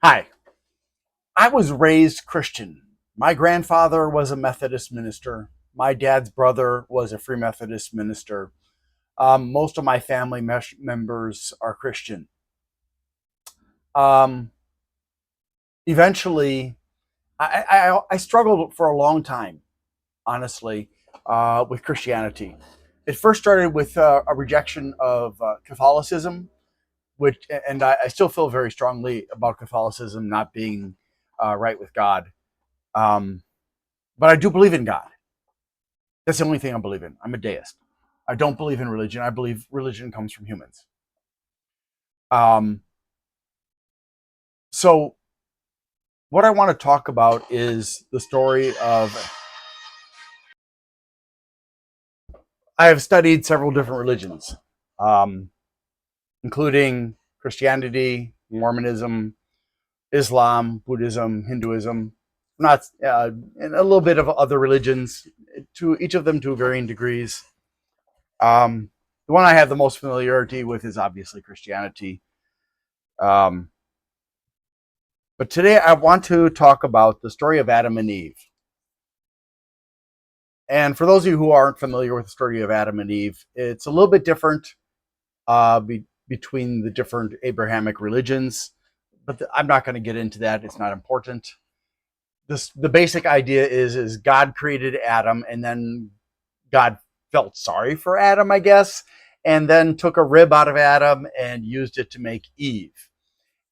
Hi, I was raised Christian. My grandfather was a Methodist minister. My dad's brother was a Free Methodist minister. Most of my family members are Christian. Um, Eventually, I struggled for a long time, honestly, with Christianity. It first started with a rejection of Catholicism, and I still feel very strongly about Catholicism not being right with God. Um, but I do believe in God. That's the only thing I believe in. I'm a deist. I don't believe in religion. I believe religion comes from humans. Um, so, what I want to talk about is the story of. I have studied several different religions, um, including Christianity, Mormonism, Islam, Buddhism, Hinduism, not and a little bit of other religions, to each of them to varying degrees. The one I have the most familiarity with is obviously Christianity. Um, but today I want to talk about the story of Adam and Eve. And for those of you who aren't familiar with the story of Adam and Eve, it's a little bit different between the different Abrahamic religions. But I'm not going to get into that. It's not important. The basic idea is God created Adam, and then God felt sorry for Adam, I guess, and then took a rib out of Adam and used it to make Eve.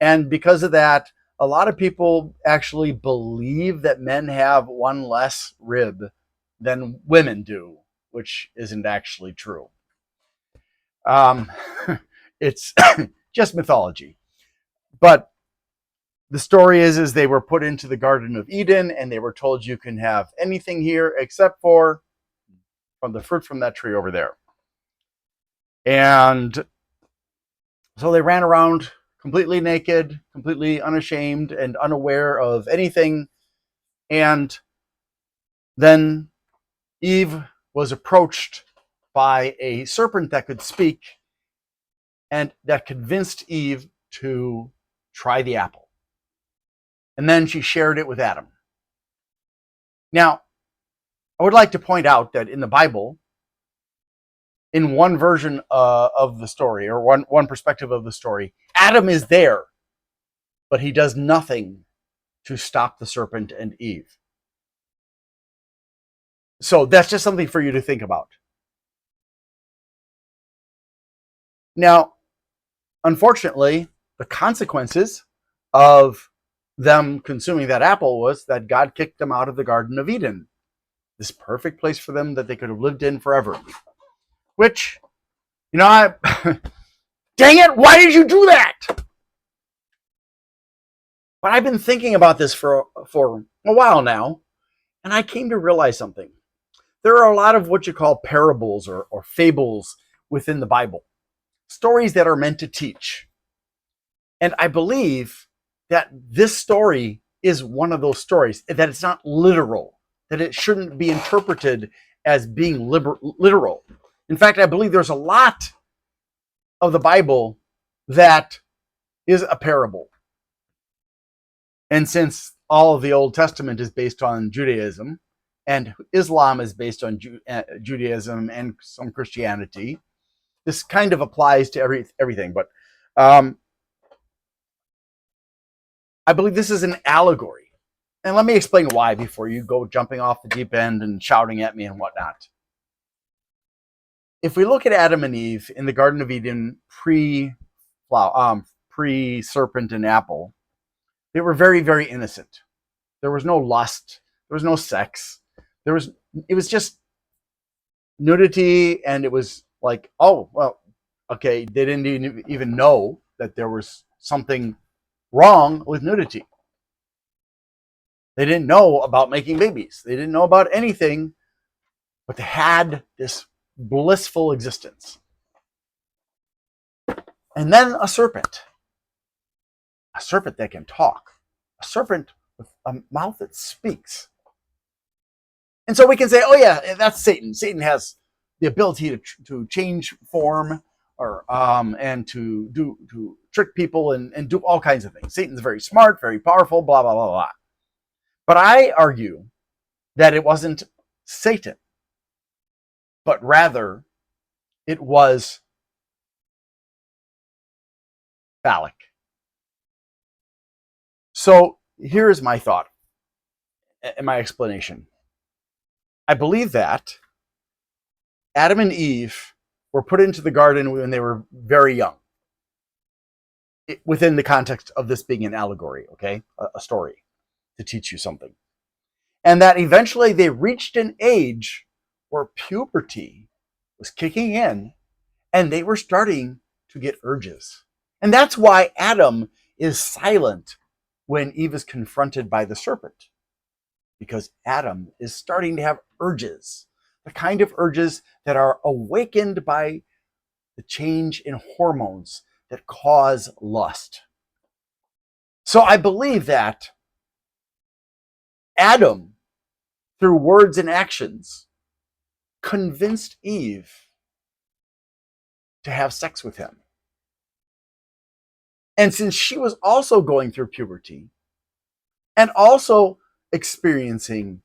And because of that, a lot of people actually believe that men have one less rib than women do, which isn't actually true. Um, it's just mythology. But the story is they were put into the Garden of Eden and they were told you can have anything here except for from the fruit from that tree over there. And so they ran around completely naked, completely unashamed, and unaware of anything. And then Eve was approached by a serpent that could speak, and that convinced Eve to try the apple. And then she shared it with Adam. Now, I would like to point out that in the Bible, in one version of the story, or one perspective of the story, Adam is there, but he does nothing to stop the serpent and Eve. So that's just something for you to think about. Now, unfortunately, the consequences of them consuming that apple was that God kicked them out of the Garden of Eden, this perfect place for them that they could have lived in forever. Which, I dang it, why did you do that? But I've been thinking about this for a while now, and I came to realize something. There are a lot of what you call parables or fables within the Bible, stories that are meant to teach. And I believe that this story is one of those stories, that it's not literal, that it shouldn't be interpreted as being literal. In fact, I believe there's a lot of the Bible that is a parable. And since all of the Old Testament is based on Judaism, and Islam is based on Judaism and some Christianity, this kind of applies to everything. But I believe this is an allegory. And let me explain why before you go jumping off the deep end and shouting at me and whatnot. If we look at Adam and Eve in the Garden of Eden pre-serpent and apple, they were very, very innocent. There was no lust. There was no sex. It was just nudity, and it was like, oh, well, okay, they didn't even know that there was something wrong with nudity. They didn't know about making babies. They didn't know about anything, but they had this blissful existence. And then a serpent that can talk, a serpent with a mouth that speaks. And so we can say, oh yeah, that's Satan. Satan has the ability to change form or and to trick people and do all kinds of things. Satan's very smart, very powerful, blah blah blah blah. But I argue that it wasn't Satan, but rather it was phallic. So here's my thought and my explanation. I believe that Adam and Eve were put into the garden when they were very young, within the context of this being an allegory, okay, a story to teach you something. And that eventually they reached an age where puberty was kicking in and they were starting to get urges. And that's why Adam is silent when Eve is confronted by the serpent, because Adam is starting to have urges, the kind of urges that are awakened by the change in hormones that cause lust. So I believe that Adam, through words and actions, convinced Eve to have sex with him. And since she was also going through puberty and also experiencing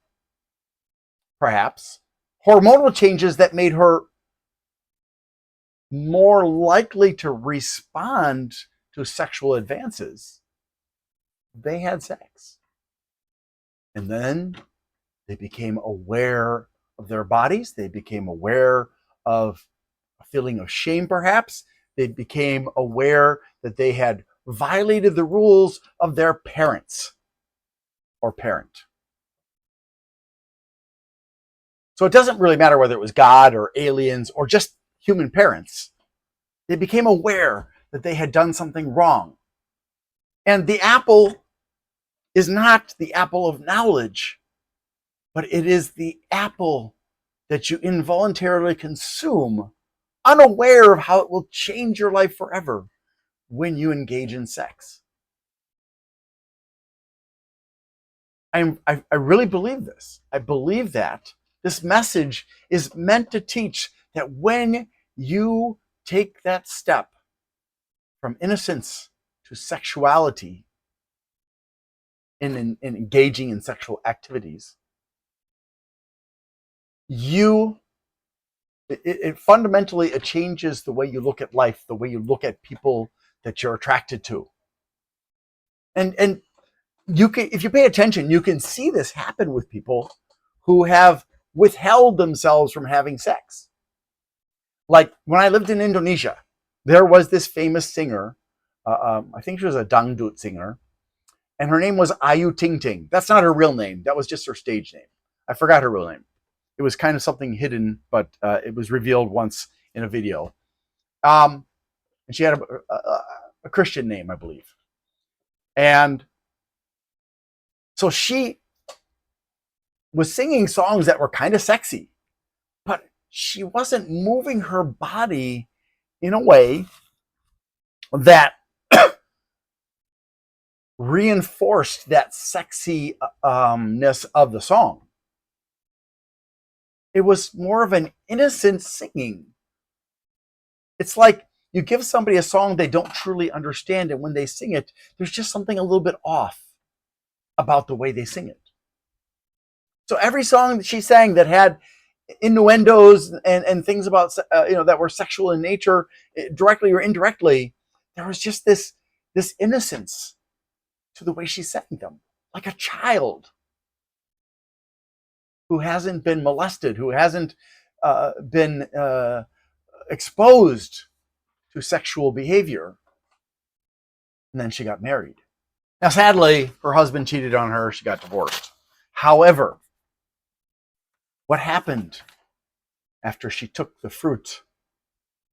perhaps hormonal changes that made her more likely to respond to sexual advances, they had sex. And then they became aware of their bodies. They became aware of a feeling of shame, perhaps. They became aware that they had violated the rules of their parents or parent. So it doesn't really matter whether it was God or aliens or just human parents. They became aware that they had done something wrong. And the apple is not the apple of knowledge, but it is the apple that you involuntarily consume, unaware of how it will change your life forever when you engage in sex. I really believe this. I believe that this message is meant to teach that when you take that step from innocence to sexuality in engaging in sexual activities, it fundamentally it changes the way you look at life, the way you look at people that you're attracted to. And you can, if you pay attention, you can see this happen with people who have withheld themselves from having sex. Like when I lived in Indonesia, there was this famous singer, I think she was a dangdut singer, and her name was Ayu Ting Ting. That's not her real name. That was just her stage name. I forgot her real name. It was kind of something hidden, but it was revealed once in a video. And she had a Christian name, I believe. And so she was singing songs that were kind of sexy, but she wasn't moving her body in a way that reinforced that sexiness of the song. It was more of an innocent singing. It's like you give somebody a song they don't truly understand, and when they sing it, there's just something a little bit off about the way they sing it. So every song that she sang that had innuendos and things about that were sexual in nature, directly or indirectly, there was just this innocence to the way she sang them, like a child who hasn't been molested, who hasn't been exposed to sexual behavior. And then she got married. Now, sadly, her husband cheated on her. She got divorced. However, what happened after she took the fruit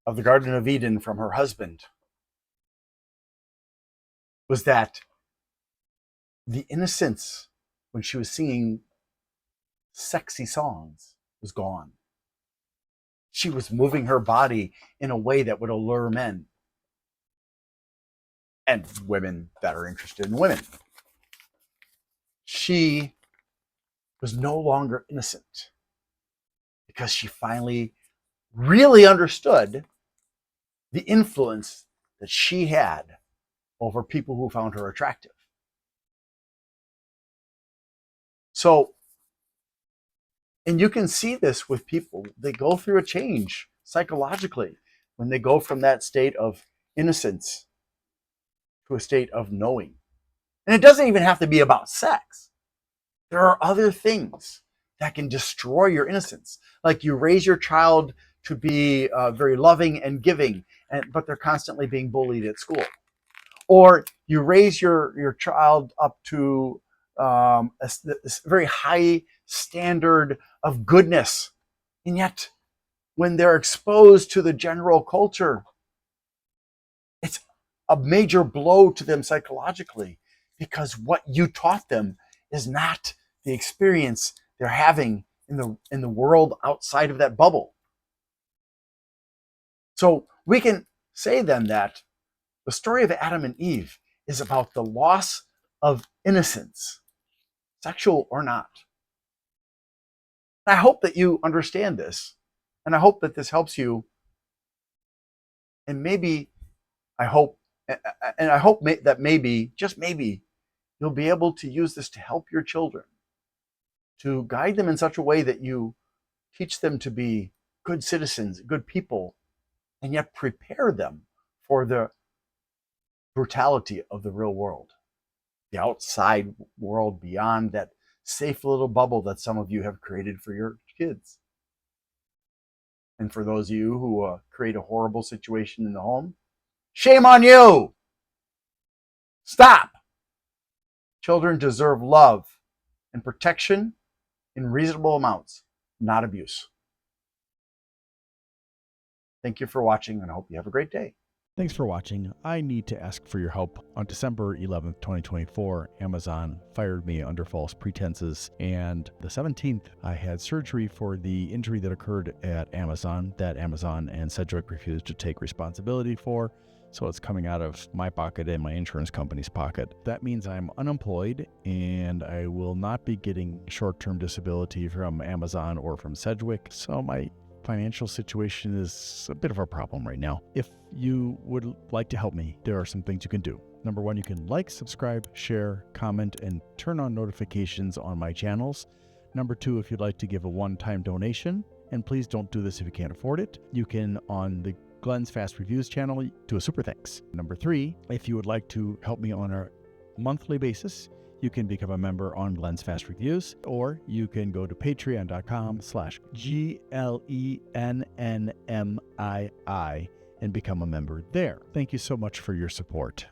of the Garden of Eden from her husband was that the innocence when she was singing sexy songs was gone. She was moving her body in a way that would allure men and women that are interested in women. She was no longer innocent because she finally really understood the influence that she had over people who found her attractive. So, and you can see this with people. They go through a change psychologically when they go from that state of innocence to a state of knowing. And it doesn't even have to be about sex. There are other things that can destroy your innocence. Like you raise your child to be very loving and giving, but they're constantly being bullied at school. Or you raise your child up to a very high standard of goodness, and yet when they're exposed to the general culture, it's a major blow to them psychologically, because what you taught them is not the experience they're having in the world outside of that bubble. So we can say then that the story of Adam and Eve is about the loss of innocence, sexual or not. I hope that you understand this, and I hope that this helps you. And maybe I hope that maybe, just maybe, you'll be able to use this to help your children, to guide them in such a way that you teach them to be good citizens, good people, and yet prepare them for the brutality of the real world, the outside world beyond that safe little bubble that some of you have created for your kids. And for those of you who create a horrible situation in the home, shame on you! Stop! Children deserve love and protection in reasonable amounts, not abuse. Thank you for watching, and I hope you have a great day. Thanks for watching. I need to ask for your help. On December 11th, 2024, Amazon fired me under false pretenses, and the 17th, I had surgery for the injury that occurred at Amazon that Amazon and Sedgwick refused to take responsibility for. So it's coming out of my pocket and my insurance company's pocket. That means I'm unemployed and I will not be getting short-term disability from Amazon or from Sedgwick. So my financial situation is a bit of a problem right now. If you would like to help me, there are some things you can do. Number one, you can like, subscribe, share, comment, and turn on notifications on my channels. Number two, if you'd like to give a one-time donation, and please don't do this if you can't afford it, you can, on the Glenn's Fast Reviews channel, do a super thanks. Number three, if you would like to help me on a monthly basis, you can become a member on Glenn's Fast Reviews, or you can go to patreon.com/GLENNMII and become a member there. Thank you so much for your support.